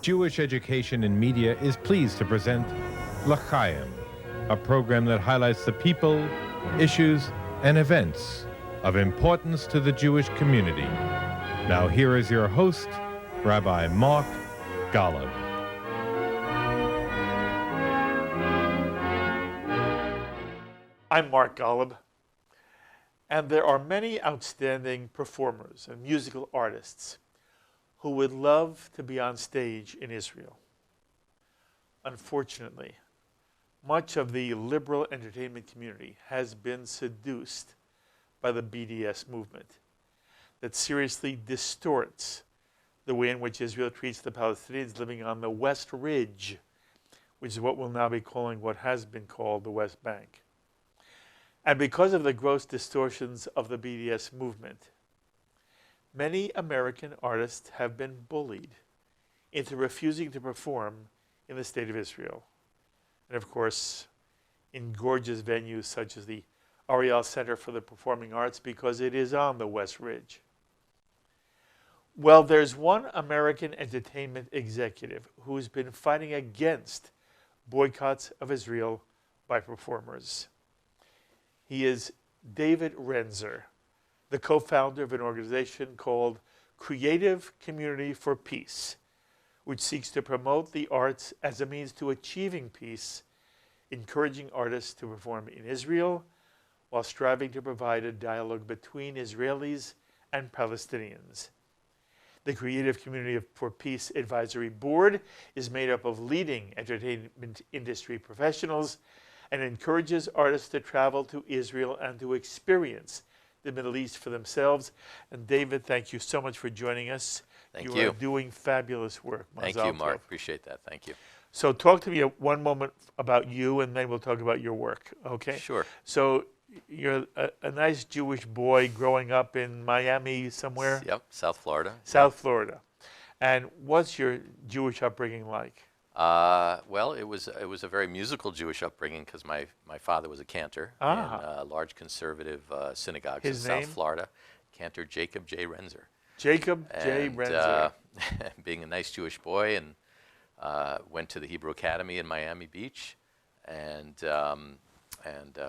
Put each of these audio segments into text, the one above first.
Jewish Education in Media is pleased to present L'Chaim, a program that highlights the people, issues, and events of importance to the Jewish community. Now here is your host, Rabbi Mark Golub. I'm Mark Golub, and there are many outstanding performers and musical artists who would love to be on stage in Israel. Unfortunately, much of the liberal entertainment community has been seduced by the BDS movement that seriously distorts the way in which Israel treats the Palestinians living on the West Ridge, which is what we'll now be calling what has been called the West Bank. And because of the gross distortions of the BDS movement, many American artists have been bullied into refusing to perform in the State of Israel. And of course, in gorgeous venues such as the Ariel Center for the Performing Arts, because it is on the West Ridge. Well, there's one American entertainment executive who's been fighting against boycotts of Israel by performers. He is David Renzer, the co-founder of an organization called Creative Community for Peace, which seeks to promote the arts as a means to achieving peace, encouraging artists to perform in Israel, while striving to provide a dialogue between Israelis and Palestinians. The Creative Community for Peace Advisory Board is made up of leading entertainment industry professionals and encourages artists to travel to Israel and to experience the Middle East for themselves. And David, thank you so much for joining us. Thank you. You are doing fabulous work. Thank you, Mark. Appreciate that. Thank you. So talk to me one moment about you, and then we'll talk about your work, okay? Sure. So you're a nice Jewish boy growing up in Miami somewhere? Yep, South Florida. South Florida. And what's your Jewish upbringing like? Well, it was a very musical Jewish upbringing because my father was a cantor in a large conservative synagogue in South Florida. Cantor Jacob J. Renzer. Jacob J. Renzer. Being a nice Jewish boy, and went to the Hebrew Academy in Miami Beach, and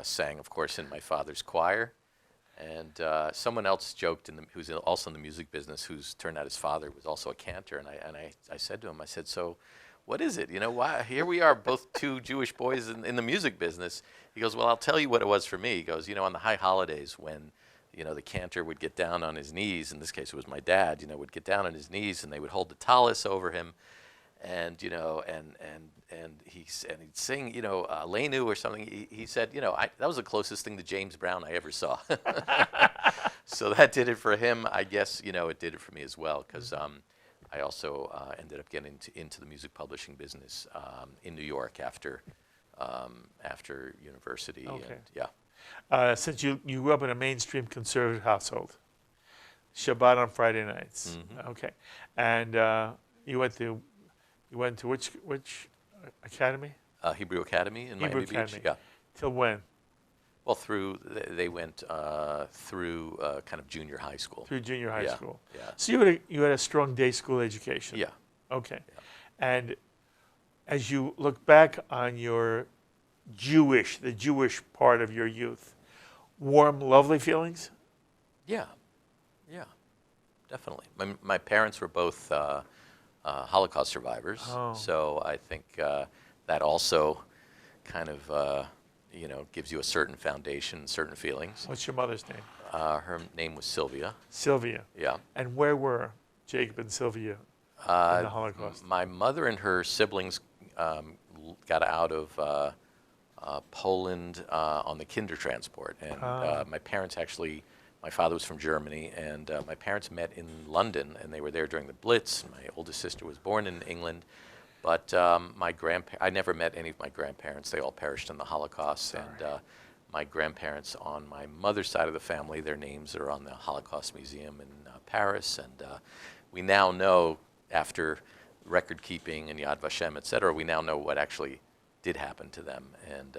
sang, of course, in my father's choir. And someone else joked, who's also in the music business, who's turned out his father was also a cantor. And I said to him, I said, so what is it? You know, why here we are, both two Jewish boys in the music business. He goes, well, I'll tell you what it was for me. He goes, you know, on the high holidays when, you know, the cantor would get down on his knees, in this case it was my dad, you know, would get down on his knees and they would hold the tallis over him. And, you know, and he'd sing, you know, Leinu or something. He said, you know, that was the closest thing to James Brown I ever saw. So that did it for him. I guess, you know, it did it for me as well, because I also ended up getting into the music publishing business in New York after university. Okay. And, yeah. Since you grew up in a mainstream conservative household, Shabbat on Friday nights. Mm-hmm. Okay. And you went to which academy? Hebrew Academy in Hebrew Miami Academy. Beach. Yeah. Till when? Well, they went through kind of junior high school. Through junior high school. Yeah. So you had a strong day school education. Yeah. Okay. Yeah. And as you look back on your the Jewish part of your youth, warm, lovely feelings? Yeah. Yeah. Definitely. My parents were both Holocaust survivors, so I think that also kind of you know, gives you a certain foundation, certain feelings. What's your mother's name? Her name was Sylvia. Sylvia. Yeah. And where were Jacob and Sylvia in the Holocaust? My mother and her siblings got out of Poland on the Kinder transport, and my parents actually. My father was from Germany, and my parents met in London, and they were there during the Blitz. My oldest sister was born in England, but I never met any of my grandparents. They all perished in the Holocaust. Sorry. And my grandparents on my mother's side of the family, their names are on the Holocaust Museum in Paris, and we now know, after record keeping and Yad Vashem, et cetera, we now know what actually did happen to them, and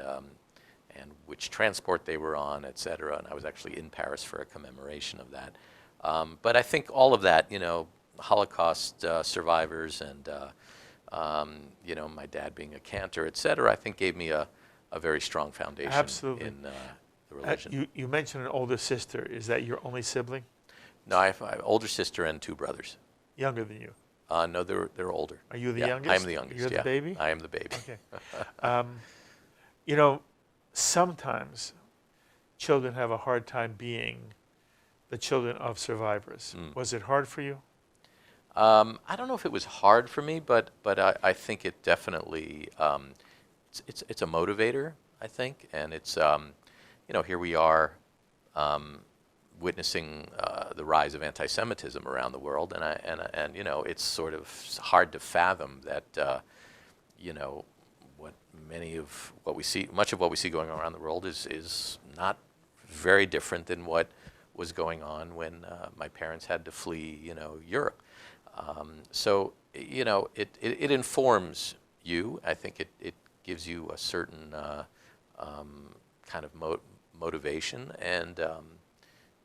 which transport they were on, et cetera. And I was actually in Paris for a commemoration of that. But I think all of that, you know, Holocaust survivors and You know, my dad being a cantor, et cetera, I think gave me a very strong foundation Absolutely. in the religion. You mentioned an older sister. Is that your only sibling? No, I have an older sister and 2 brothers. Younger than you? No, they're older. Are you the Yeah, youngest? I'm the youngest. You're the baby? I am the baby. Okay. You know, sometimes children have a hard time being the children of survivors. Was it hard for you? I don't know if it was hard for me, but I think it definitely it's a motivator, I think, and it's you know, here we are witnessing the rise of anti-Semitism around the world, and you know, it's sort of hard to fathom that you know, much of what we see going on around the world is not very different than what was going on when my parents had to flee, you know, Europe. So, you know, it informs you. I think it gives you a certain kind of motivation, and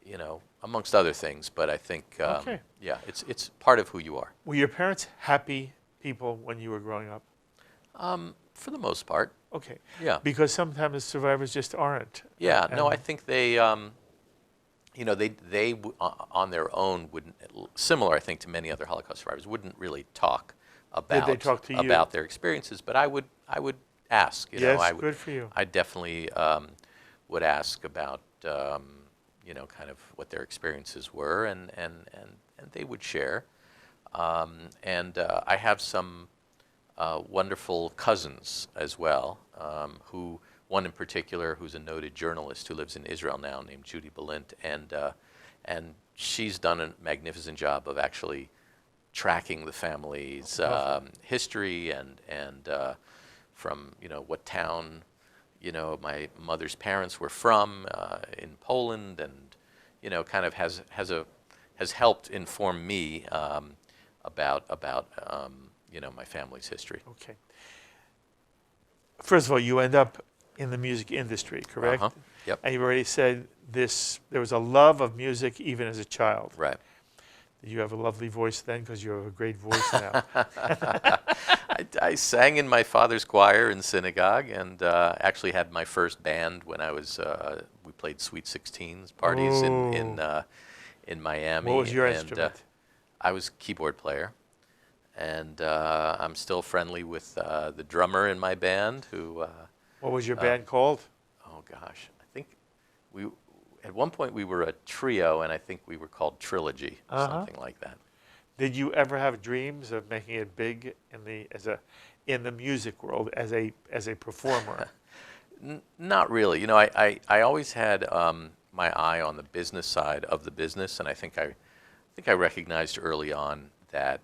you know, amongst other things. But I think, Okay. yeah, it's part of who you are. Were your parents happy people when you were growing up? For the most part. Okay. Yeah. Because sometimes survivors just aren't. Yeah. No, I And- think they. You know, they on their own wouldn't, similar, I think, to many other Holocaust survivors, wouldn't really talk about they talk to you? about their experiences. But I would ask. You Yes, know, I would, good for you. I definitely would ask about you know, kind of what their experiences were, and they would share. And I have some wonderful cousins as well, who. One in particular, who's a noted journalist who lives in Israel now, named Judy Balint, and she's done a magnificent job of actually tracking the family's history and from, you know, what town, you know, my mother's parents were from in Poland, and you know, kind of has helped inform me about you know, my family's history. Okay. First of all, you end up in the music industry, correct? Yep. And you've already said there was a love of music even as a child. Right. Did you have a lovely voice then? Because you have a great voice now. I sang in my father's choir in synagogue, and actually had my first band when I was. We played Sweet 16s parties in Miami. What was your and, instrument? I was keyboard player, and I'm still friendly with the drummer in my band, who. What was your band called? Oh gosh, I think at one point we were a trio, and I think we were called Trilogy, or something like that. Did you ever have dreams of making it big in the music world as a performer? Not really. You know, I always had my eye on the business side of the business, and I think I recognized early on that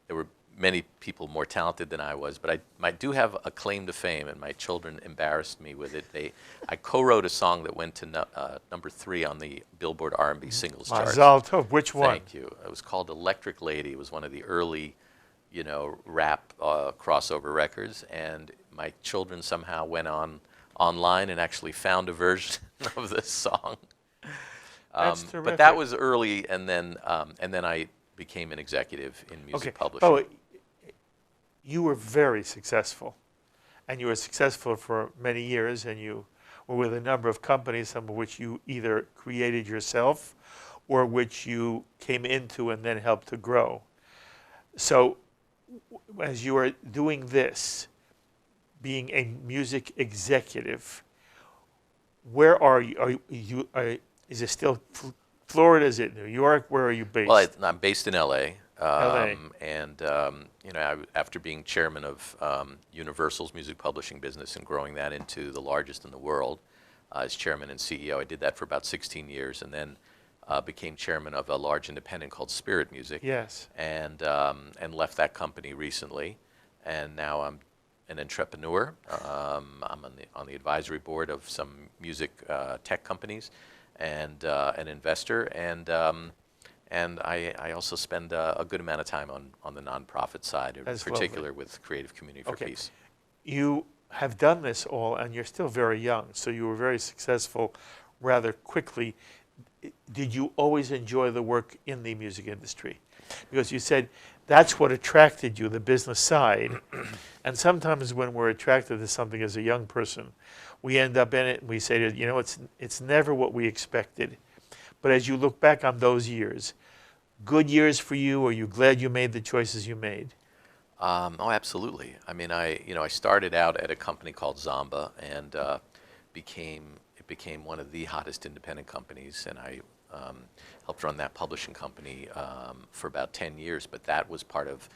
there were many people more talented than I was, but I do have a claim to fame, and my children embarrassed me with it. I co-wrote a song that went to number 3 on the Billboard R&B singles chart. Mazal Tov. Which one? Thank you. It was called Electric Lady. It was one of the early, you know, rap crossover records, and my children somehow went online and actually found a version of this song. That's But terrific. that was early, and then I became an executive in music publishing. Oh, you were very successful, and you were successful for many years, and you were with a number of companies, some of which you either created yourself or which you came into and then helped to grow. So as you are doing this, being a music executive, where are you? Is it still Florida? Is it New York? Where are you based? Well, I'm based in LA. LA. And you know, after being chairman of Universal's music publishing business and growing that into the largest in the world as chairman and CEO, I did that for about 16 years, and then became chairman of a large independent called Spirit Music. Yes. And left that company recently, and now I'm an entrepreneur. I'm on the advisory board of some music tech companies, and an investor, and I also spend a good amount of time on the nonprofit side, in That's particular with Creative Community for Peace. You have done this all, and you're still very young, so you were very successful rather quickly. Did you always enjoy the work in the music industry? Because you said That's what attracted you, the business side. And sometimes when we're attracted to something as a young person, we end up in it and we say, it's never what we expected. But as you look back on those years, good years for you, or are you glad you made the choices you made? Oh, absolutely. I mean, I started out at a company called Zamba, and it became one of the hottest independent companies, and I helped run that publishing company for about 10 years. But that was part of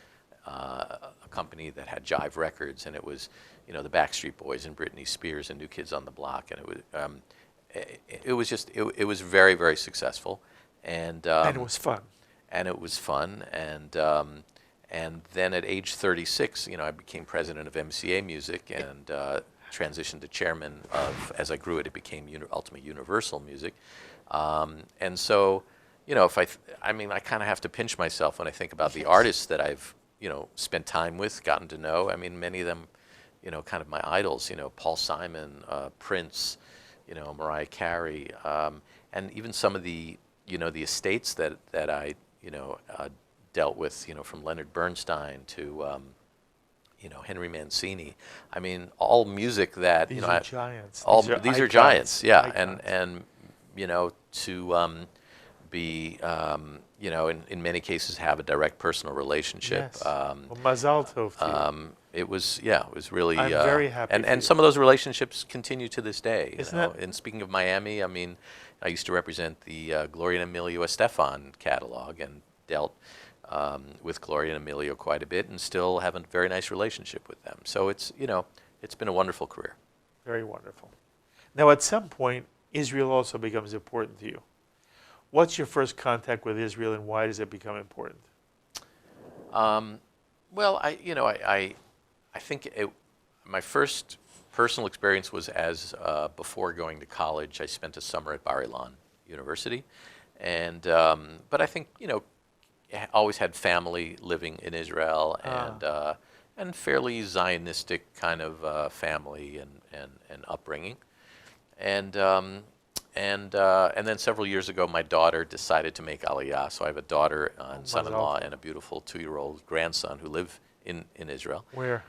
a company that had Jive Records, and it was, the Backstreet Boys and Britney Spears and New Kids on the Block, and it was very, very successful, and it was fun. And it was fun, and then at age 36, I became president of MCA Music and transitioned to chairman of, as I grew it, it became ultimately Universal Music. And so, I kind of have to pinch myself when I think about the artists that I've, spent time with, gotten to know. I mean, many of them, kind of my idols, Paul Simon, Prince, Mariah Carey, and even some of the, the estates that I, dealt with, from Leonard Bernstein to, Henry Mancini. I mean, all music that, These are giants. These are giants, yeah. Icons. And to be, in many cases have a direct personal relationship. Yes. Well, Mazal Tov to you. It was really. I'm very happy. And some of those relationships continue to this day. Isn't it? And speaking of Miami, I mean, I used to represent the Gloria and Emilio Estefan catalog and dealt with Gloria and Emilio quite a bit, and still have a very nice relationship with them. So it's been a wonderful career. Very wonderful. Now, at some point, Israel also becomes important to you. What's your first contact with Israel, and why does it become important? Well, I think my first personal experience was as before going to college. I spent a summer at Bar Ilan University, and but I think always had family living in Israel, and fairly Zionistic kind of family and upbringing, and then several years ago, my daughter decided to make Aliyah. So I have a daughter and son-in-law and a beautiful 2-year-old grandson who live in Israel. Where?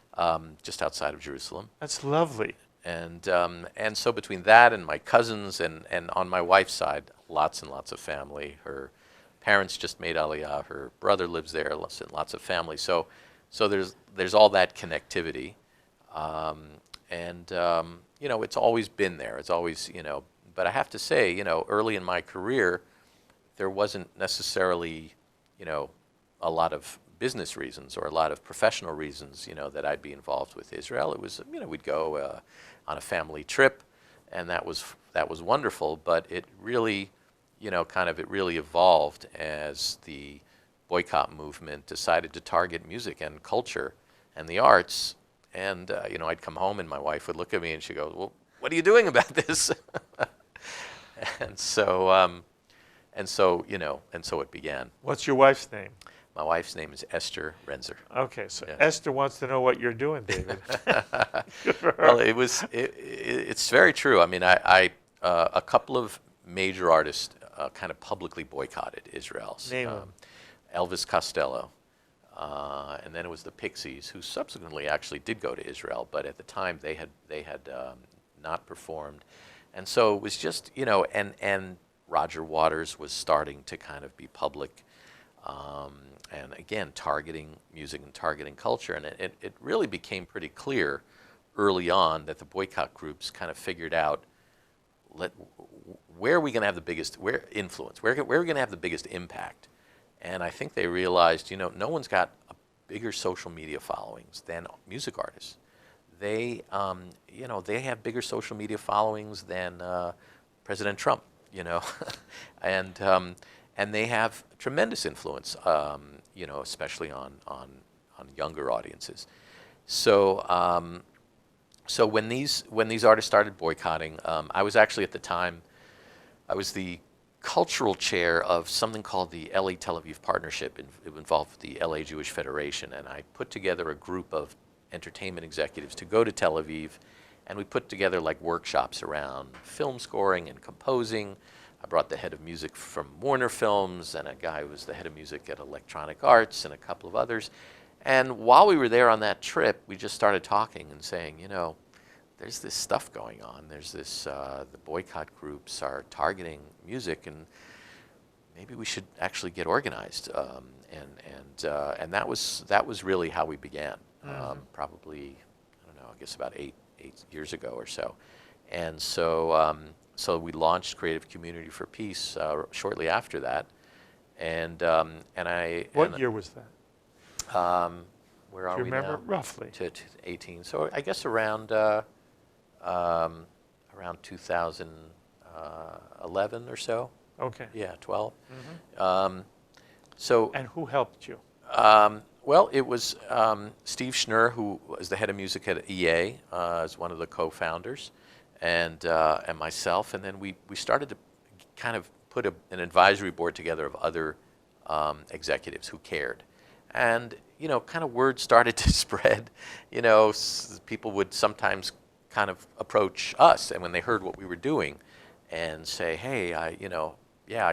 Just outside of Jerusalem. That's lovely. And so between that and my cousins and on my wife's side, lots and lots of family. Her parents just made Aliyah. Her brother lives there. Lots of family. So there's all that connectivity, it's always been there. It's always But I have to say, early in my career, there wasn't necessarily, a lot of business reasons or a lot of professional reasons, that I'd be involved with Israel. It was, we'd go on a family trip, and that was wonderful. But it really, it really evolved as the boycott movement decided to target music and culture and the arts. And I'd come home and my wife would look at me and she'd go, "Well, what are you doing about this?" And so it began. What's your wife's name? My wife's name is Esther Renzer. Okay, so Yeah. Esther wants to know what you're doing, David. Well, it's very true. I mean, a couple of major artists kind of publicly boycotted Israel. Name them. Elvis Costello, and then it was the Pixies, who subsequently actually did go to Israel, but at the time they had not performed. And so it was just, and Roger Waters was starting to kind of be public, and again, targeting music and targeting culture. And it really became pretty clear early on that the boycott groups kind of figured out, where are we going to have the biggest influence? Where are we going to have the biggest impact? And I think they realized, no one's got a bigger social media followings than music artists. They have bigger social media followings than President Trump, and they have tremendous influence, especially on younger audiences. So when these artists started boycotting, I was actually at the time, I was the cultural chair of something called the LA Tel Aviv Partnership. It involved the LA Jewish Federation, and I put together a group of entertainment executives to go to Tel Aviv, and we put together like workshops around film scoring and composing, I brought the head of music from Warner Films and a guy who was the head of music at Electronic Arts and a couple of others. And while we were there on that trip, we just started talking and saying, you know, there's this stuff going on. There's this, the boycott groups are targeting music, and maybe we should actually get organized. And that was really how we began. Probably, I don't know, I guess about eight years ago or so. And so, so we launched Creative Community for Peace shortly after that. And I. What year was that? Where are Do you we remember now? roughly? To 18. So I guess around 2011 or so. Okay. Yeah, 12. So. And who helped you? Well, it was Steve Schnurr, who was the head of music at EA, as one of the co-founders, and myself. And then we started to kind of put an advisory board together of other executives who cared. And, you know, kind of word started to spread. You know, people would sometimes kind of approach us, and when they heard what we were doing, and say, hey, I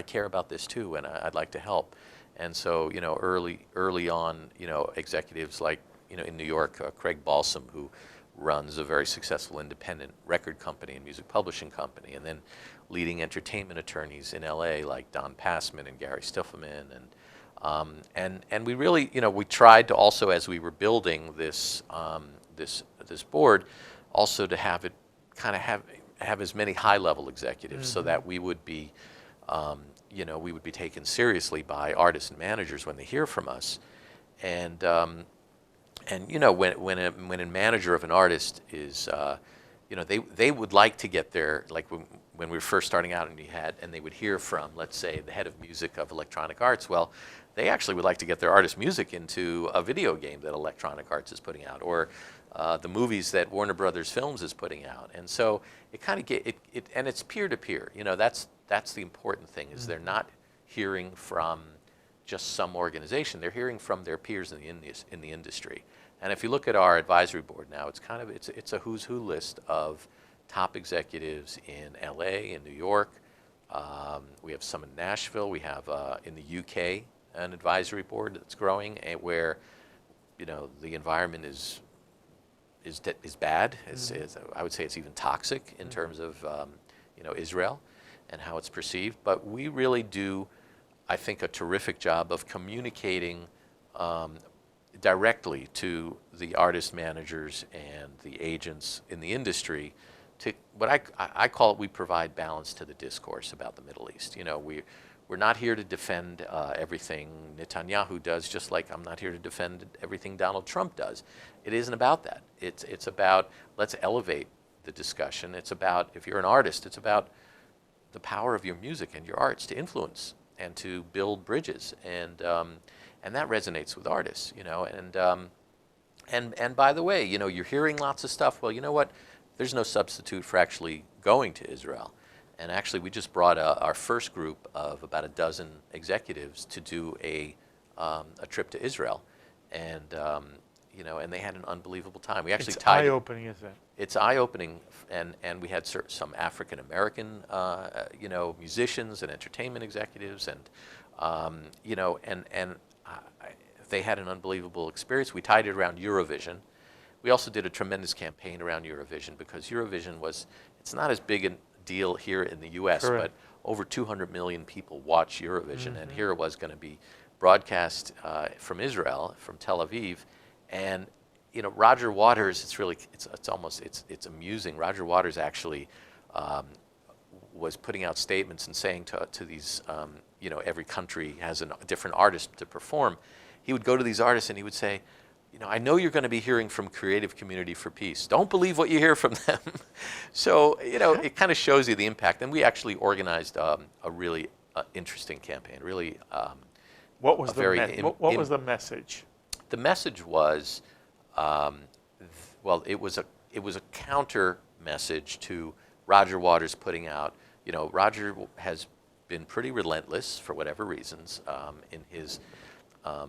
care about this too, and I'd like to help. And so, you know, early on, you know, executives like, you know, in New York, Craig Balsam, who runs a very successful independent record company and music publishing company, and then leading entertainment attorneys in LA like Don Passman and Gary Stiffelman, and we really, you know, we tried to also, as we were building this this board, also to have it kind of have as many high-level executives so that we would be you know, we would be taken seriously by artists and managers when they hear from us, and you know, when a manager of an artist is, you know, they would like to get their, like when we were first starting out, and they would hear from, let's say, the head of music of Electronic Arts. Well, they actually would like to get their artist music into a video game that Electronic Arts is putting out, or the movies that Warner Brothers Films is putting out, and so it kind of and it's peer to peer. You know, that's the important thing, is they're not hearing from just some organization. They're hearing from their peers in the industry. And if you look at our advisory board now, it's a who's who list of top executives in LA, in New York. We have some in Nashville. We have in the UK an advisory board that's growing, where, you know, the environment is bad. I would say it's even toxic in terms of you know, Israel and how it's perceived. But we really do, I think, a terrific job of communicating directly to the artist managers and the agents in the industry. To what I call it, we provide balance to the discourse about the Middle East. You know, we're not here to defend everything Netanyahu does, just like I'm not here to defend everything Donald Trump does. It isn't about that. It's about, let's elevate the discussion. It's about, if you're an artist, it's about the power of your music and your arts to influence and to build bridges, and that resonates with artists, you know. And by the way, you know, you're hearing lots of stuff. Well, you know what? There's no substitute for actually going to Israel. And actually, we just brought our first group of about a dozen executives to do a trip to Israel, and you know, and they had an unbelievable time. We actually tied. It's eye-opening, isn't it? It's eye-opening, and we had some African American, you know, musicians and entertainment executives, and you know, and they had an unbelievable experience. We tied it around Eurovision. We also did a tremendous campaign around Eurovision, because Eurovision it's not as big a deal here in the U.S., Correct. but over 200 million people watch Eurovision, and here it was going to be broadcast from Israel, from Tel Aviv, and you know, Roger Waters. It's amusing. Roger Waters actually was putting out statements and saying to these, you know, every country has a different artist to perform. He would go to these artists and he would say, you know, I know you're going to be hearing from Creative Community for Peace. Don't believe what you hear from them. So, you know, it kind of shows you the impact. And we actually organized a really interesting campaign. Really, what was the message? The message was, well, it was a counter message to Roger Waters putting out. You know, Roger has been pretty relentless for whatever reasons in his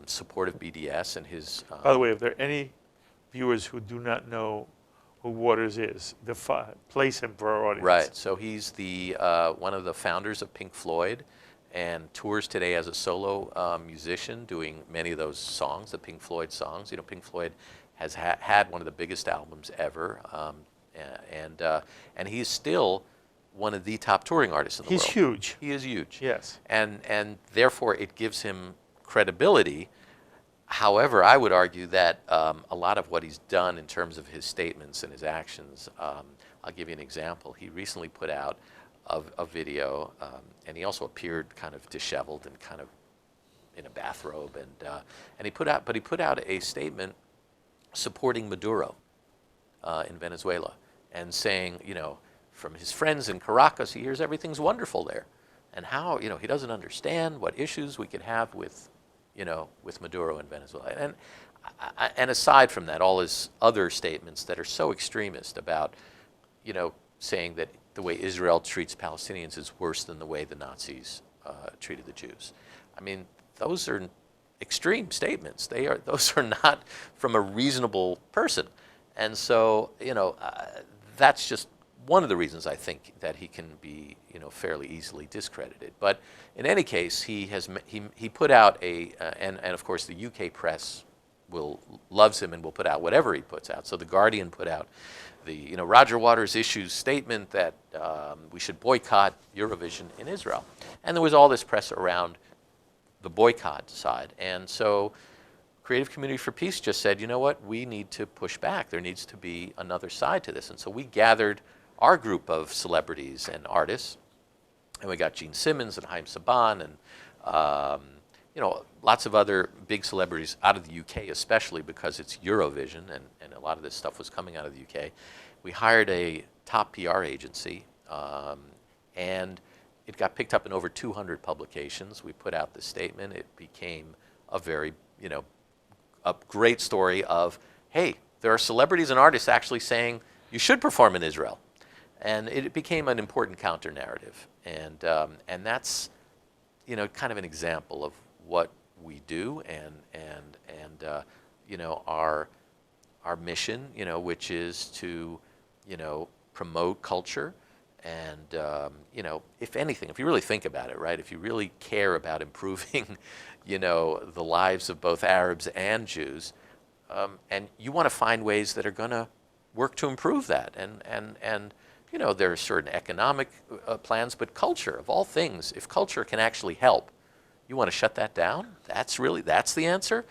support of BDS and his. By the way, if there are any viewers who do not know who Waters is. Place him for our audience. Right. So he's the one of the founders of Pink Floyd, and tours today as a solo musician, doing many of those songs, the Pink Floyd songs. You know, Pink Floyd has had one of the biggest albums ever, and he's still one of the top touring artists in the world. He's huge. He is huge. Yes. And therefore it gives him credibility. However, I would argue that a lot of what he's done in terms of his statements and his actions, I'll give you an example. He recently put out a video, and he also appeared kind of disheveled and kind of in a bathrobe, and he put out a statement supporting Maduro in Venezuela, and saying, you know, from his friends in Caracas, he hears everything's wonderful there, and how, you know, he doesn't understand what issues we could have with, you know, with Maduro in Venezuela. And aside from that, all his other statements that are so extremist about, you know, saying that the way Israel treats Palestinians is worse than the way the Nazis treated the Jews. I mean, those are extreme statements. Those are not from a reasonable person. And so, you know, that's just one of the reasons I think that he can be, you know, fairly easily discredited. But in any case, he put out and of course the UK press loves him and will put out whatever he puts out. So the Guardian put out you know, Roger Waters issues statement that we should boycott Eurovision in Israel. And there was all this press around the boycott side. And so Creative Community for Peace just said, you know what, we need to push back. There needs to be another side to this. And so we gathered our group of celebrities and artists, and we got Gene Simmons and Haim Saban and you know, lots of other big celebrities out of the UK, especially because it's Eurovision, and a lot of this stuff was coming out of the UK. We hired a top PR agency, and it got picked up in over 200 publications. We put out this statement. It became a very, you know, a great story of, hey, there are celebrities and artists actually saying you should perform in Israel. And it became an important counter-narrative. And that's, you know, kind of an example of what we do and you know, our mission, you know, which is to, you know, promote culture and, you know, if anything, if you really think about it, right, if you really care about improving, you know, the lives of both Arabs and Jews, and you want to find ways that are going to work to improve that, and you know, there are certain economic plans, but culture, of all things, if culture can actually help, you want to shut that down? That's the answer?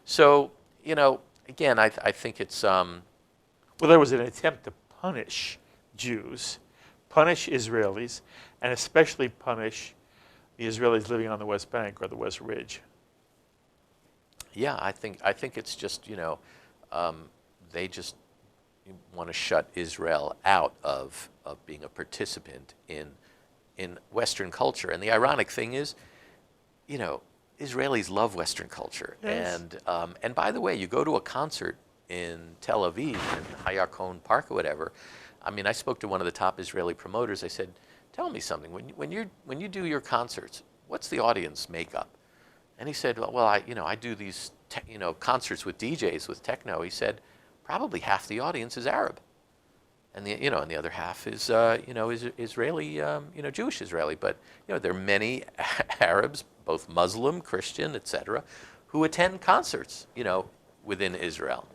So, you know, again, I think it's... Well, there was an attempt to punish Jews, punish Israelis, and especially punish the Israelis living on the West Bank or the West Ridge. Yeah, I think it's just, you know, they just want to shut Israel out of being a participant in Western culture. And the ironic thing is, you know, Israelis love Western culture. Yes. And by the way, you go to a concert in Tel Aviv, in Hayakon Park or whatever. I mean, I spoke to one of the top Israeli promoters. I said, tell me something. When you do your concerts, what's the audience makeup? And he said, well, I do these concerts with DJs with techno. He said, probably half the audience is Arab, and the other half is is Israeli, Jewish Israeli. But you know, there are many Arabs, both Muslim, Christian, etc., who attend concerts, you know, within Israel.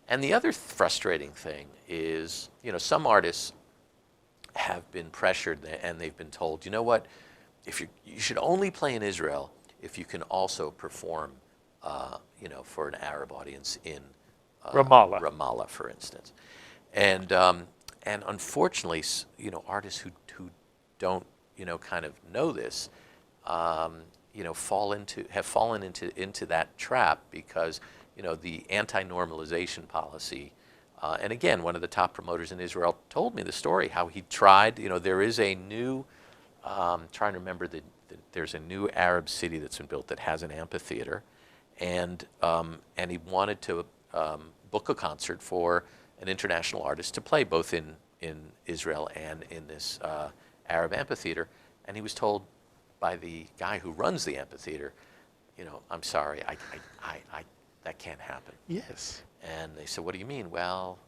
And the other frustrating thing is, you know, some artists have been pressured and they've been told, you know what, if you should only play in Israel if you can also perform, for an Arab audience in Ramallah, for instance. And unfortunately, you know, artists who don't, you know, kind of know this, have fallen into that trap because, you know, the anti-normalization policy. And again, one of the top promoters in Israel told me the story how he tried. You know, there is a new, trying to remember there's a new Arab city that's been built that has an amphitheater, and he wanted to book a concert for an international artist to play both in Israel and in this Arab amphitheater, and he was told by the guy who runs the amphitheater, you know, I'm sorry, I that can't happen. Yes. And they said, what do you mean? Well,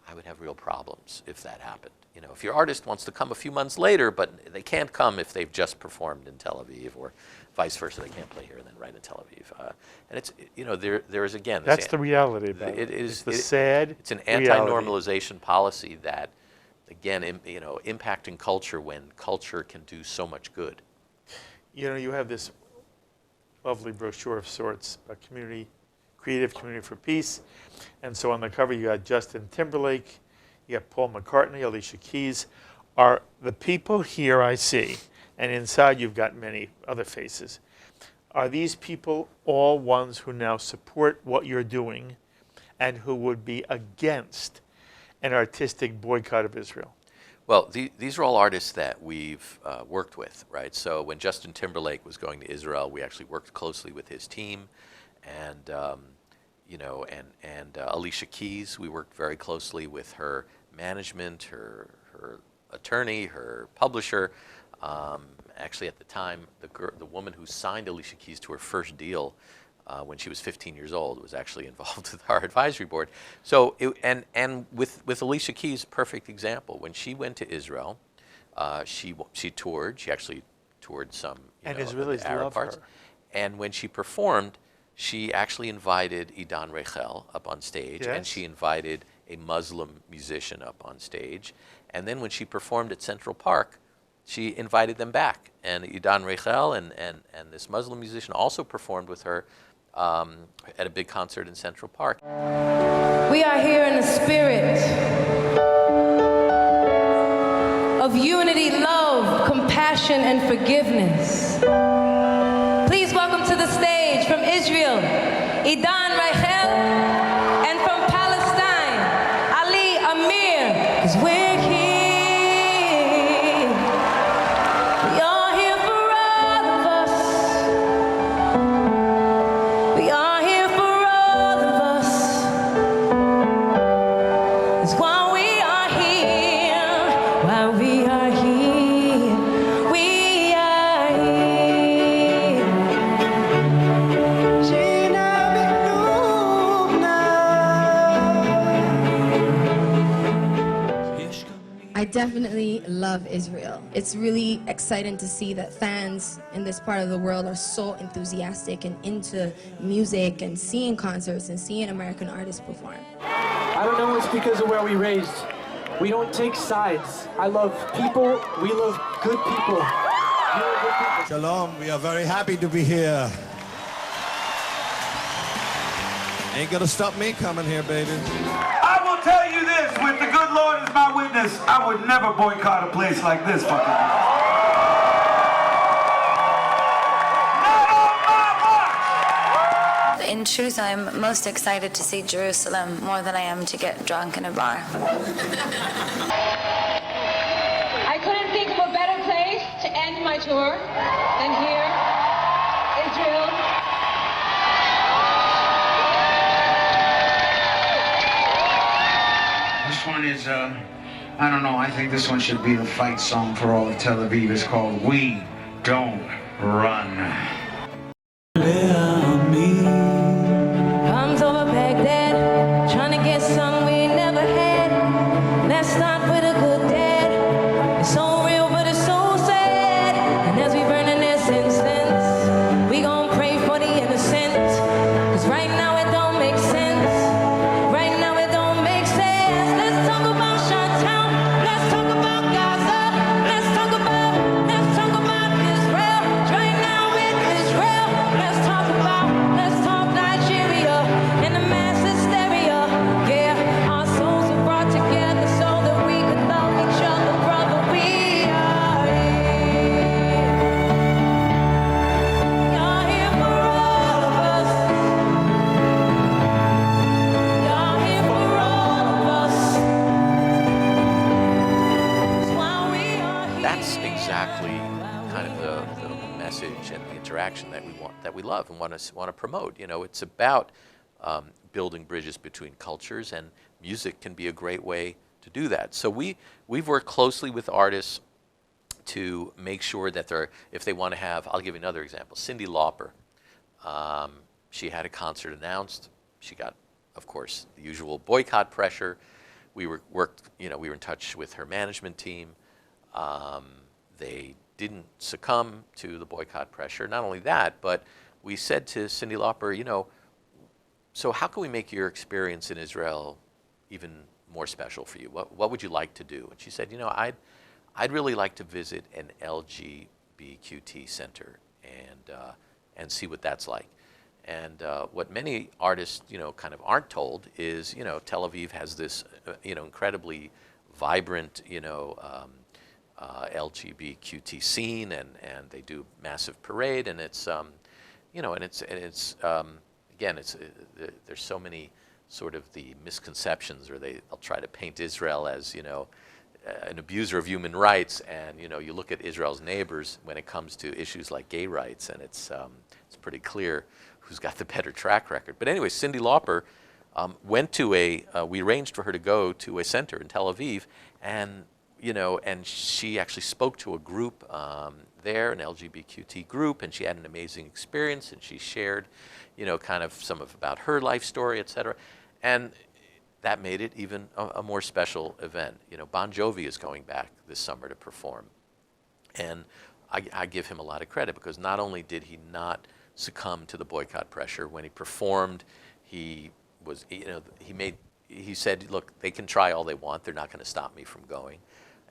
I would have real problems if that happened. You know, if your artist wants to come a few months later, but they can't come if they've just performed in Tel Aviv, or vice versa, they can't play here and then write in Tel Aviv. And it's, you know, there is again. That's the reality about it. It's the sad. It's an reality. anti-normalization policy that, again, you know, impacting culture when culture can do so much good. You know, you have this lovely brochure of sorts, a community, creative community for peace, and so on the cover you got Justin Timberlake, you got Paul McCartney, Alicia Keys. Are the people here I see, and inside you've got many other faces, are these people all ones who now support what you're doing and who would be against an artistic boycott of Israel? Well, these are all artists that we've worked with, right? So when Justin Timberlake was going to Israel, we actually worked closely with his team, and you know, and Alicia Keys, we worked very closely with her management, her attorney, her publisher. Actually, at the time, the woman who signed Alicia Keys to her first deal when she was 15 years old was actually involved with our advisory board. So, and with Alicia Keys, perfect example. When she went to Israel, she toured. She actually toured some Israelis the Arab love parts. her. And when she performed, she actually invited Idan Rechel up on stage, and Yes. she invited a Muslim musician up on stage. And then when she performed at Central Park, she invited them back. And Idan Rechel and this Muslim musician also performed with her at a big concert in Central Park. We are here in the spirit of unity, love, compassion, and forgiveness. Please welcome to the stage from Israel, Idan Rechel, and from Palestine, Ali Amir. 'Cause we're here. We are here for all of us. We are here for all of us. It's why we are here. While we are here. We are here. I definitely love Israel. It's really exciting to see that fans in this part of the world are so enthusiastic and into music and seeing concerts and seeing American artists perform. I don't know, it's because of where we raised. We don't take sides. I love people. We love good people. You are good people. Shalom, we are very happy to be here. Ain't gonna stop me coming here, baby. I will tell you this, with the good Lord as my witness, I would never boycott a place like this fucking place. Not on my watch! In truth, I'm most excited to see Jerusalem more than I am to get drunk in a bar. I couldn't think of a better place to end my tour than here, Israel. This one is, I don't know, I think this one should be the fight song for all of Tel Aviv. It's called We Don't Run. Comes over Baghdad, trying to get some we never had. Let's start with a good dad. It's so real, but it's so sad. And as we burn in this instance, we gon' pray for the innocent. 'Cause right now it don't make sense. Right now it don't make sense. Let's talk about Shutdown. Let's talk about Gaza. Let's talk about Israel. Right now with Israel. Let's talk Nigeria and the mass hysteria. Yeah, our souls are brought together so that we could love each other, brother. We are here for all of us. You're here for all of us. That's why we are here. That's exactly kind of the message and the interaction that we love and want to promote. You know, it's about building bridges between cultures, and music can be a great way to do that. So we've worked closely with artists to make sure that if they want to have, I'll give you another example. Cyndi Lauper, she had a concert announced. She got, of course, the usual boycott pressure. we were in touch with her management team. They didn't succumb to the boycott pressure. Not only that, but we said to Cyndi Lauper, so how can we make your experience in Israel even more special for you? What would you like to do? And she said, I'd really like to visit an LGBTQT center and see what that's like. And what many artists, kind of aren't told is, Tel Aviv has this, incredibly vibrant, LGBTQT scene, and they do massive parade, and it's, again, there's so many sort of the misconceptions, or they'll try to paint Israel as, an abuser of human rights, and you look at Israel's neighbors when it comes to issues like gay rights, and it's pretty clear who's got the better track record. But anyway, Cyndi Lauper went to we arranged for her to go to a center in Tel Aviv, and and she actually spoke to a group there, an LGBTQT group, and she had an amazing experience, and she shared, kind of about her life story, etc. And that made it even a more special event. Bon Jovi is going back this summer to perform. And I give him a lot of credit, because not only did he not succumb to the boycott pressure when he performed, he said, look, they can try all they want, they're not going to stop me from going.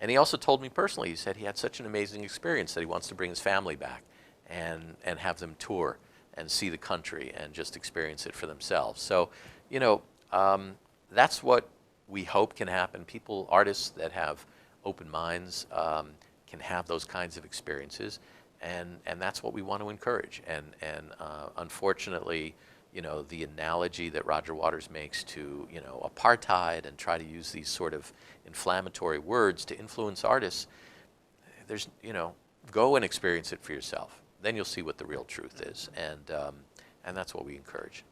And he also told me personally, he said he had such an amazing experience that he wants to bring his family back and have them tour and see the country and just experience it for themselves. So, that's what we hope can happen. Artists that have open minds can have those kinds of experiences, and that's what we want to encourage. And unfortunately, the analogy that Roger Waters makes to, apartheid, and try to use these sort of inflammatory words to influence artists, there's, go and experience it for yourself. Then you'll see what the real truth is, and that's what we encourage.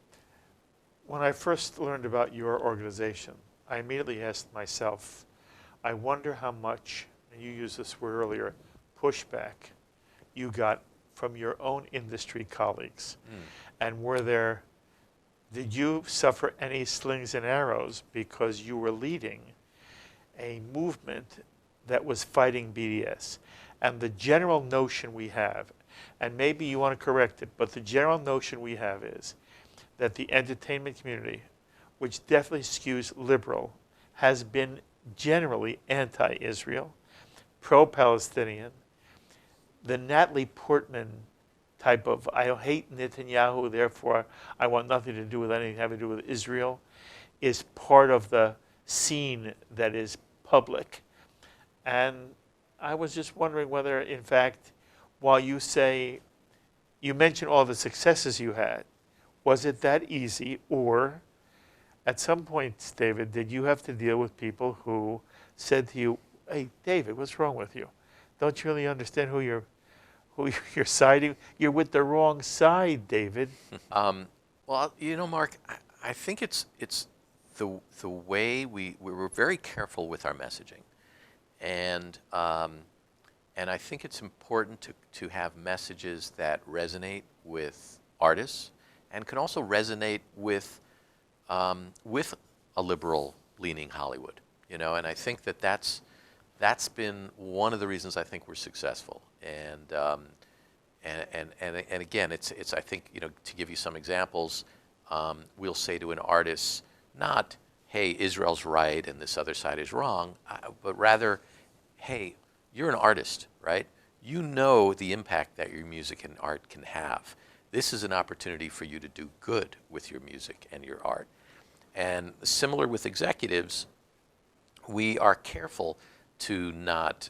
When I first learned about your organization, I immediately asked myself, I wonder how much, and you used this word earlier, pushback you got from your own industry colleagues. And did you suffer any slings and arrows because you were leading a movement that was fighting BDS? And the general notion we have, and maybe you want to correct it, but the general notion we have is that the entertainment community, which definitely skews liberal, has been generally anti-Israel, pro-Palestinian. The Natalie Portman type of, I hate Netanyahu, therefore I want nothing to do with anything having to do with Israel, is part of the scene that is public. And I was just wondering whether, in fact, while you mention all the successes you had, was it that easy, or at some point, David, did you have to deal with people who said to you, hey, David, what's wrong with you? Don't you really understand who you're siding? You're with the wrong side, David. Well, Mark, I think it's the way we were very careful with our messaging, and I think it's important to have messages that resonate with artists, and can also resonate with a liberal-leaning Hollywood, and I think that's been one of the reasons I think we're successful. And again, it's I think, to give you some examples, we'll say to an artist, not, hey, Israel's right and this other side is wrong, but rather, hey, you're an artist, right? You know the impact that your music and art can have. This is an opportunity for you to do good with your music and your art. And similar with executives, we are careful to not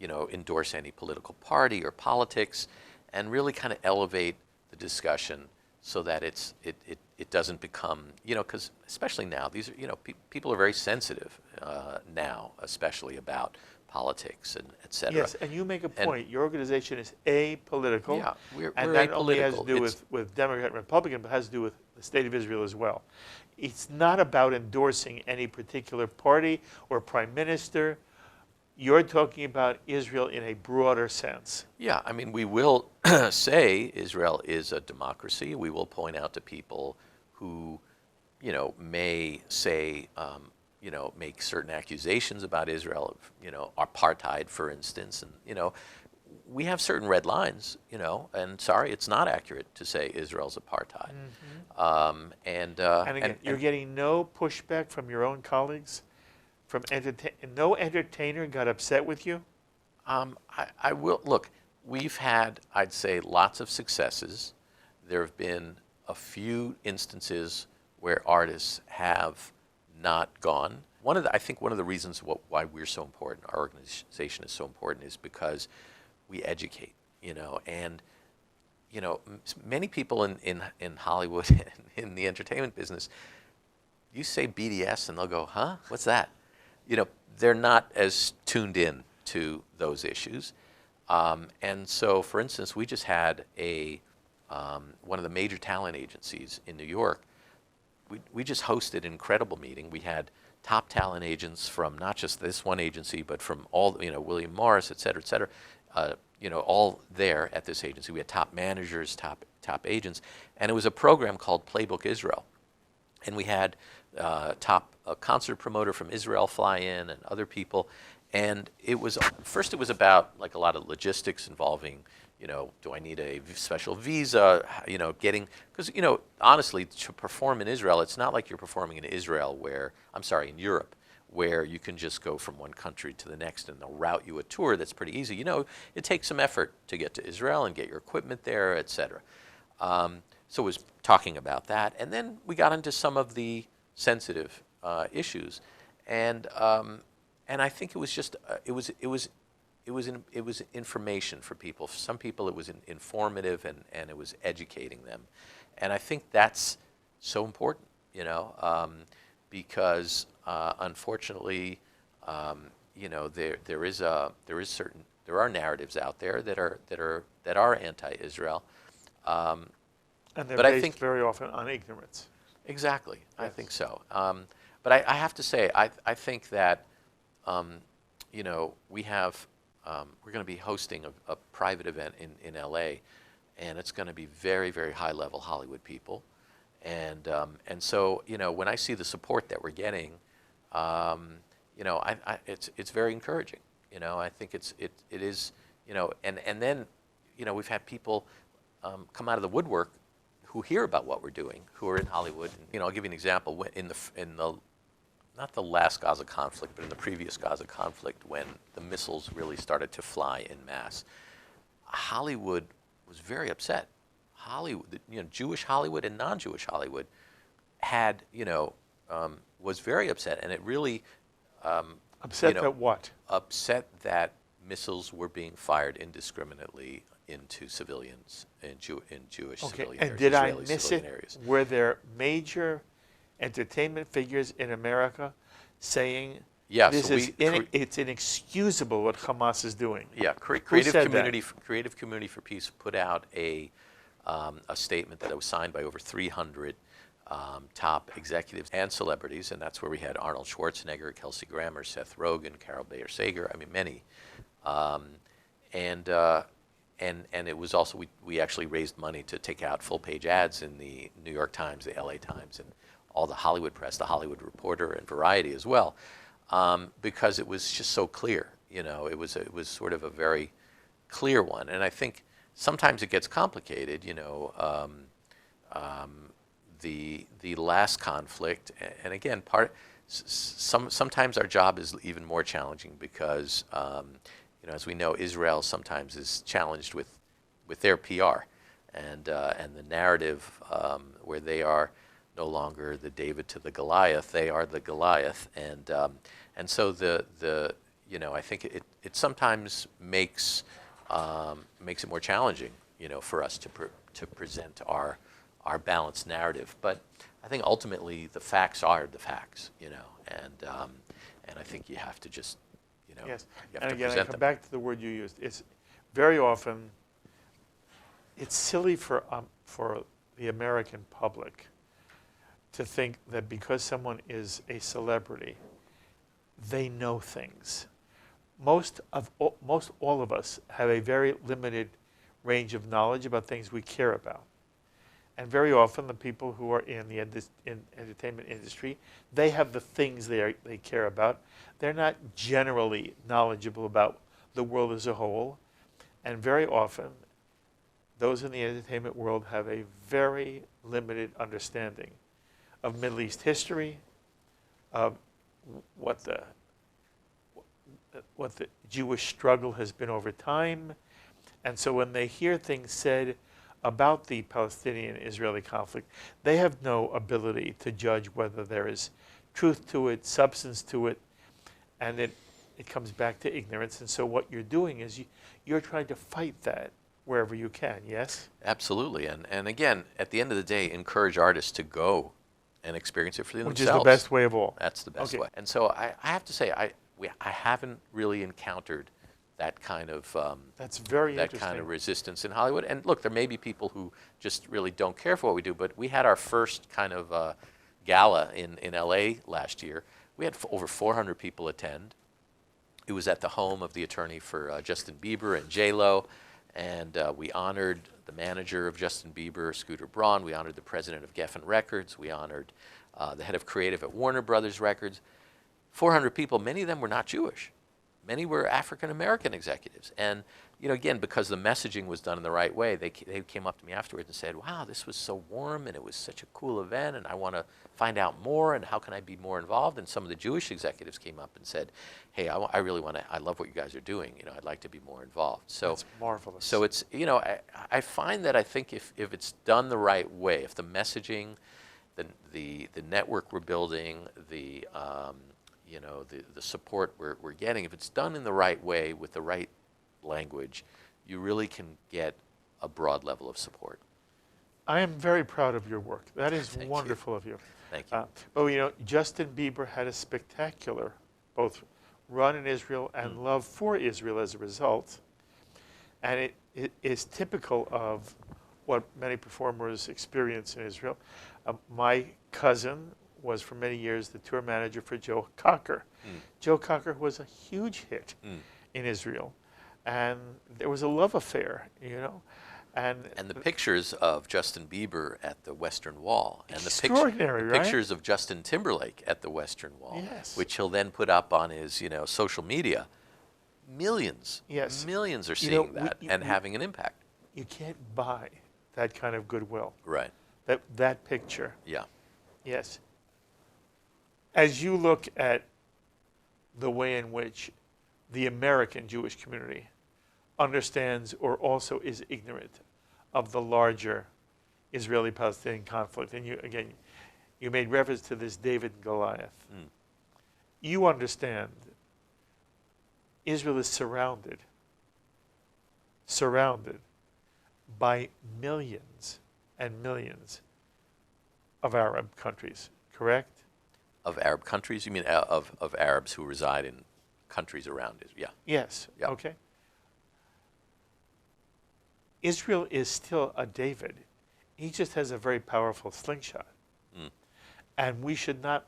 endorse any political party or politics, and really kind of elevate the discussion so that it doesn't become, because especially now, these are, people are very sensitive now, especially about politics and et cetera. Yes, and you make a point. Your organization is apolitical. Yeah, we're and that apolitical. Only has to do with Democrat and Republican, but has to do with the state of Israel as well. It's not about endorsing any particular party or prime minister. You're talking about Israel in a broader sense. Yeah, I mean, we will say Israel is a democracy. We will point out to people who, may say make certain accusations about Israel, apartheid, for instance, and we have certain red lines, and sorry, it's not accurate to say Israel's apartheid. And again, you're getting no pushback from your own colleagues? No entertainer got upset with you? I will, look, we've had, I'd say, lots of successes. There have been a few instances where artists have not gone. I think one of the reasons why we're so important, our organization is so important, is because we educate, and many people in Hollywood and in the entertainment business, you say BDS and they'll go, huh, what's that? They're not as tuned in to those issues. And so, for instance, we just had one of the major talent agencies in New York. We just hosted an incredible meeting. We had top talent agents from not just this one agency, but from all, William Morris, et cetera, all there at this agency. We had top managers, top agents, and it was a program called Playbook Israel. And we had a concert promoter from Israel fly in and other people. And first it was about like a lot of logistics involving, do I need a special visa, because, honestly, to perform in Israel, it's not like you're performing in in Europe, where you can just go from one country to the next and they'll route you a tour that's pretty easy. It takes some effort to get to Israel and get your equipment there, et cetera. So it was talking about that. And then we got into some of the sensitive issues. And I think it was just, it was information for people. For some people it was informative and it was educating them. And I think that's so important, because unfortunately, there are narratives out there that are anti-Israel. And they're based very often on ignorance. Exactly, yes. I think so. But I have to say, I think that we have we're going to be hosting a private event in LA, and it's going to be very, very high level Hollywood people, and so when I see the support that we're getting, it's very encouraging. I think it is, and then we've had people come out of the woodwork who hear about what we're doing, who are in Hollywood. I'll give you an example. In the not the last Gaza conflict, but in the previous Gaza conflict, when the missiles really started to fly en masse, Hollywood was very upset. Hollywood, Jewish Hollywood and non-Jewish Hollywood had, was very upset, and it really upset that what? Upset that missiles were being fired indiscriminately into civilians in Jewish civilian areas. And did Israeli I miss it? Areas. Were there major entertainment figures in America saying it's inexcusable what Hamas is doing? Yeah, Creative Community for Peace put out a statement that was signed by over 300 top executives and celebrities, and that's where we had Arnold Schwarzenegger, Kelsey Grammer, Seth Rogen, Carol Bayer Sager. I mean, many. And it was also, we actually raised money to take out full-page ads in the New York Times, the LA Times, and all the Hollywood press, the Hollywood Reporter, and Variety as well, because it was just so clear. It was sort of a very clear one. And I think sometimes it gets complicated. The last conflict, and again, sometimes our job is even more challenging because, as we know, Israel sometimes is challenged with their PR and the narrative where they are no longer the David to the Goliath; they are the Goliath, and so I think it sometimes makes it more challenging, for us to present our balanced narrative. But I think ultimately the facts are the facts, and I think you have to just, yes. You have and to again, present I come them. back to the word you used. It's very often, it's silly for the American public to think that because someone is a celebrity, they know things. Most all of us have a very limited range of knowledge about things we care about. And very often the people who are in the entertainment industry, they have the things they care about. They're not generally knowledgeable about the world as a whole. And very often, those in the entertainment world have a very limited understanding of Middle East history, of what the Jewish struggle has been over time. And so when they hear things said about the Palestinian-Israeli conflict, they have no ability to judge whether there is truth to it, substance to it, and it comes back to ignorance. And so what you're doing is you're trying to fight that wherever you can, yes? Absolutely. And again, at the end of the day, encourage artists to go and experience it for themselves. Which is the best way of all. That's the best way. And so I have to say, I haven't really encountered that kind of that's very that interesting. kind of resistance in Hollywood. And look, there may be people who just really don't care for what we do, but we had our first kind of gala in LA last year. We had over 400 people attend. It was at the home of the attorney for Justin Bieber and J-Lo, and we honored the manager of Justin Bieber, Scooter Braun. We honored the president of Geffen Records. We honored the head of creative at Warner Brothers Records. 400 people, many of them were not Jewish. Many were African-American executives. And, you know, again, because the messaging was done in the right way, they came up to me afterwards and said, wow, this was so warm and it was such a cool event and I want to find out more and how can I be more involved? And some of the Jewish executives came up and said, hey, I really want to, I love what you guys are doing. You know, I'd like to be more involved. So that's marvelous. So it's, you know, I find that I think if it's done the right way, if the messaging, the network we're building, you know, the support we're getting, if it's done in the right way with the right language, you really can get a broad level of support. I am very proud of your work. That is Thank wonderful you. of you. Thank you. But, you know, Justin Bieber had a spectacular both run in Israel and love for Israel as a result. And it is typical of what many performers experience in Israel. My cousin was for many years the tour manager for Joe Cocker. Joe Cocker was a huge hit in Israel. And there was a love affair, you know. And the pictures of Justin Bieber at the Western Wall, and extraordinary, the right? pictures of Justin Timberlake at the Western Wall, yes, which he'll then put up on his, you know, social media. Millions, yes, millions are seeing that and having an impact. You can't buy that kind of goodwill. Right. That picture. Yeah. Yes. As you look at the way in which the American Jewish community understands or also is ignorant of the larger Israeli-Palestinian conflict, and you made reference to this David and Goliath. You understand Israel is surrounded by millions and millions of Arab countries, correct? Of Arab countries? You mean of Arabs who reside in countries around it? Yeah. Yes. Yeah. Okay. Israel is still a David. He just has a very powerful slingshot. And we should not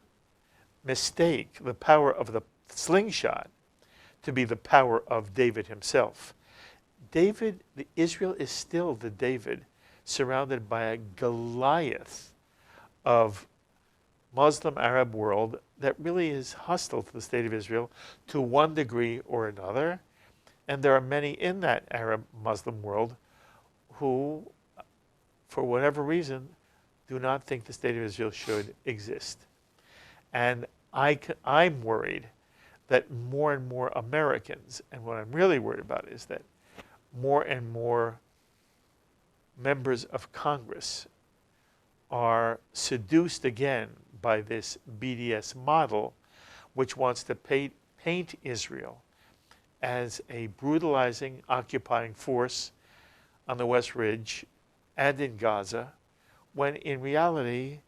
mistake the power of the slingshot to be the power of David himself. Israel is still the David surrounded by a Goliath of Muslim Arab world that really is hostile to the state of Israel to one degree or another. And there are many in that Arab Muslim world who, for whatever reason, do not think the state of Israel should exist. And I'm worried that more and more Americans, and what I'm really worried about is that more and more members of Congress are seduced again by this BDS model, which wants to paint Israel as a brutalizing, occupying force on the West Ridge and in Gaza, when in reality,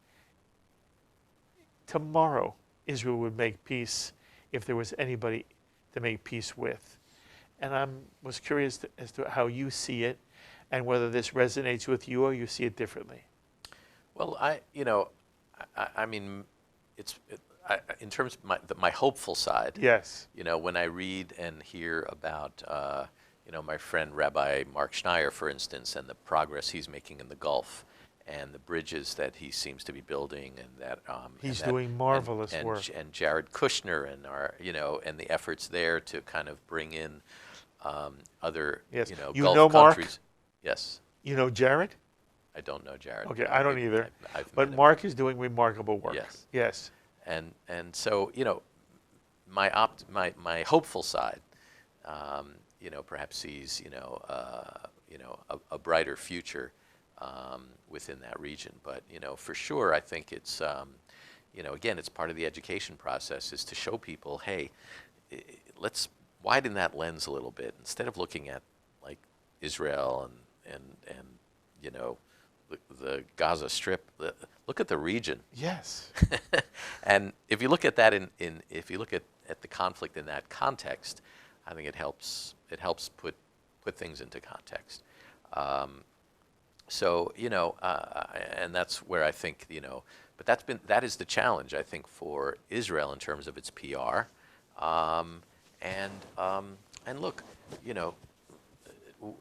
tomorrow Israel would make peace if there was anybody to make peace with. And I was curious as to how you see it and whether this resonates with you or you see it differently. Well, I mean, in terms of my hopeful side. Yes. You know, when I read and hear about, you know, my friend Rabbi Mark Schneier, for instance, and the progress he's making in the Gulf, and the bridges that he seems to be building, and that He's and that, doing marvelous work. And Jared Kushner and our, and the efforts there to kind of bring in other, Yes. Gulf countries. Mark? Yes. You know Jared? I don't know Jared. Okay, I don't either. I've but met him. Mark is doing remarkable work. Yes. Yes. And so, my hopeful side, perhaps sees, a brighter future within that region. But, for sure, I think it's, again, it's part of the education process is to show people, hey, let's widen that lens a little bit. Instead of looking at, like, Israel and the Gaza Strip, look at the region. Yes. And if you look at that if you look at the conflict in that context, I think it helps put things into context. And that's where I think, but that is the challenge, I think, for Israel in terms of its PR. And look,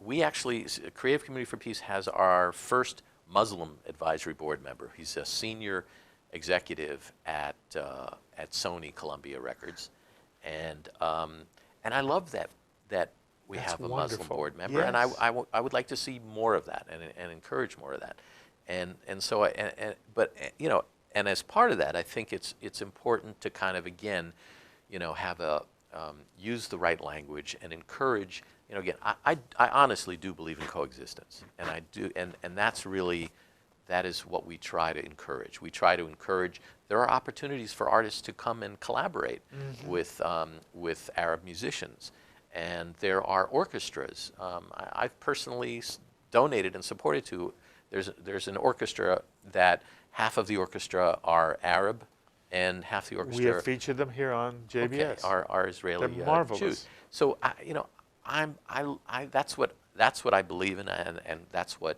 we actually, Creative Community for Peace has our first Muslim advisory board member. He's a senior executive at Sony Columbia Records, and I love that we That's have a wonderful. Muslim board member, Yes. and I would like to see more of that and encourage more of that, and as part of that, I think it's important to kind of again, have use the right language and encourage. Again, I honestly do believe in coexistence, and I do, and that is what we try to encourage. We try to encourage. There are opportunities for artists to come and collaborate with Arab musicians, and there are orchestras. I've personally donated and supported to. There's an orchestra that half of the orchestra are Arab, and half the orchestra. We have featured them here on JBS. Okay, are Israeli They're marvelous. Jews. So that's what I believe in, and that's what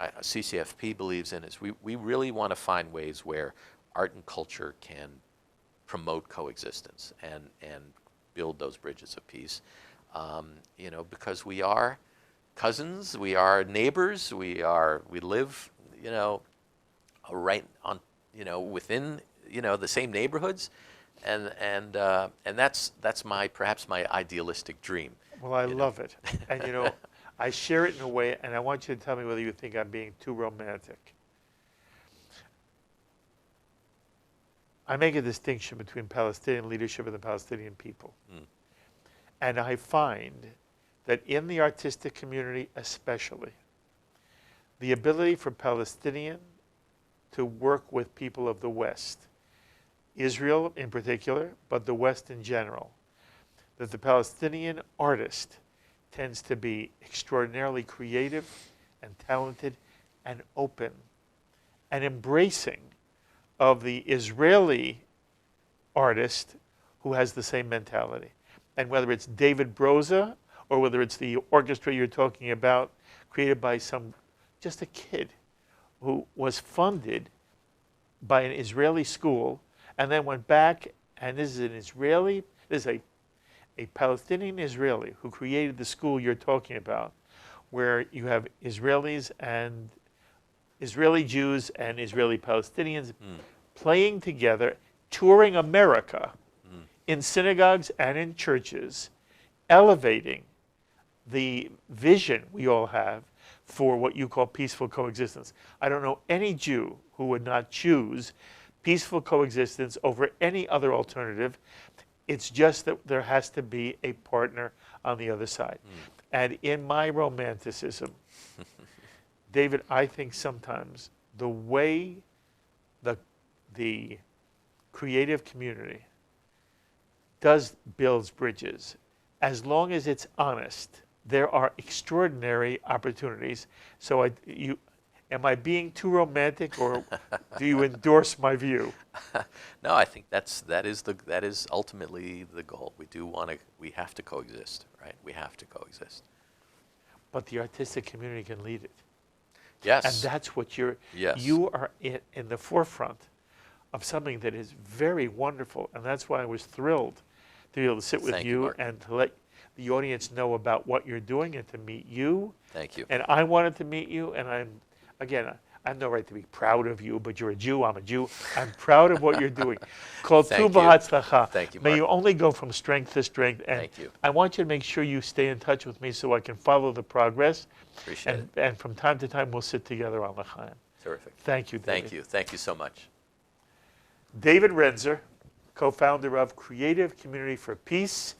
CCFP believes in. Is we really want to find ways where art and culture can promote coexistence and build those bridges of peace. Because we are cousins, we are neighbors, we live, right on, within, the same neighborhoods, and that's perhaps my idealistic dream. Well, I love it. And, I share it in a way, and I want you to tell me whether you think I'm being too romantic. I make a distinction between Palestinian leadership and the Palestinian people. And I find that in the artistic community especially, the ability for Palestinian to work with people of the West, Israel in particular, but the West in general, that the Palestinian artist tends to be extraordinarily creative and talented and open and embracing of the Israeli artist who has the same mentality. And whether it's David Broza or whether it's the orchestra you're talking about, created by just a kid who was funded by an Israeli school and then went back, and this is a Palestinian Israeli who created the school you're talking about, where you have Israelis and Israeli Jews and Israeli Palestinians playing together, touring America in synagogues and in churches, elevating the vision we all have for what you call peaceful coexistence. I don't know any Jew who would not choose peaceful coexistence over any other alternative. It's just that there has to be a partner on the other side. And in my romanticism, David, I think sometimes the way the creative community builds bridges, as long as it's honest, there are extraordinary opportunities. So am I being too romantic, or do you endorse my view? No, I think that is ultimately the goal. We have to coexist, right? We have to coexist. But the artistic community can lead it. Yes. And that's what you are in the forefront of something that is very wonderful. And that's why I was thrilled to be able to sit with Thank you, Mark. and to let the audience know about what you're doing and to meet you. Thank you. And I wanted to meet you, and I have no right to be proud of you, but you're a Jew, I'm a Jew. I'm proud of what you're doing. Called Thank Tu you. B'Hatzlacha. Thank you, May Mark. you only go from strength to strength. And Thank you. I want you to make sure you stay in touch with me so I can follow the progress. Appreciate it. And from time to time, we'll sit together on L'chaim. Terrific. Thank you, David. Thank you. Thank you so much. David Renzer, co-founder of Creative Community for Peace,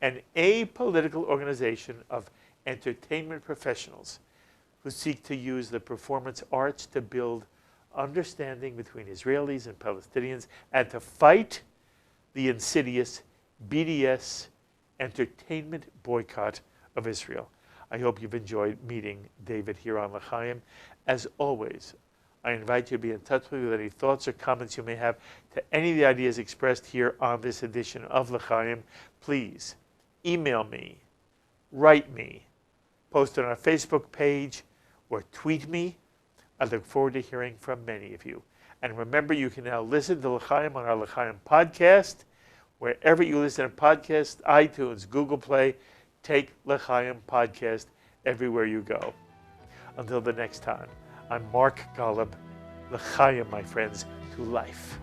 an apolitical organization of entertainment professionals who seek to use the performance arts to build understanding between Israelis and Palestinians and to fight the insidious BDS entertainment boycott of Israel. I hope you've enjoyed meeting David here on L'chaim. As always, I invite you to be in touch with me with any thoughts or comments you may have to any of the ideas expressed here on this edition of L'chaim. Please email me, write me, post on our Facebook page, or tweet me. I look forward to hearing from many of you. And remember, you can now listen to L'chaim on our L'chaim podcast. Wherever you listen to podcasts, iTunes, Google Play, take L'chaim podcast everywhere you go. Until the next time, I'm Mark Golub. L'chaim, my friends, to life.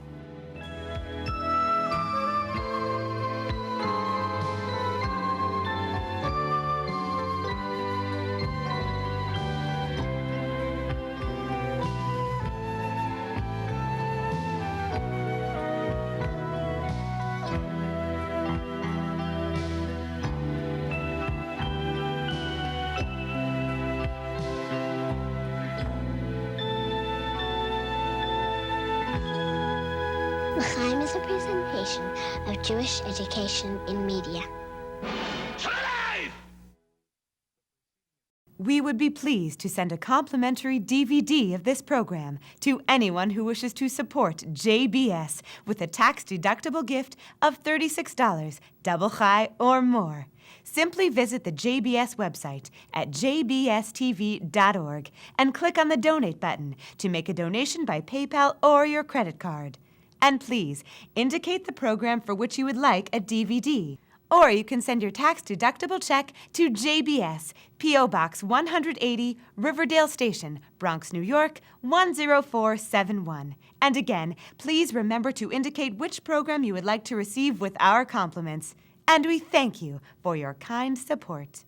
L'chaim is a presentation of Jewish education in media. We would be pleased to send a complimentary DVD of this program to anyone who wishes to support JBS with a tax-deductible gift of $36, double chai or more. Simply visit the JBS website at jbstv.org and click on the Donate button to make a donation by PayPal or your credit card. And please, indicate the program for which you would like a DVD. Or you can send your tax-deductible check to JBS, P.O. Box 180, Riverdale Station, Bronx, New York, 10471. And again, please remember to indicate which program you would like to receive with our compliments. And we thank you for your kind support.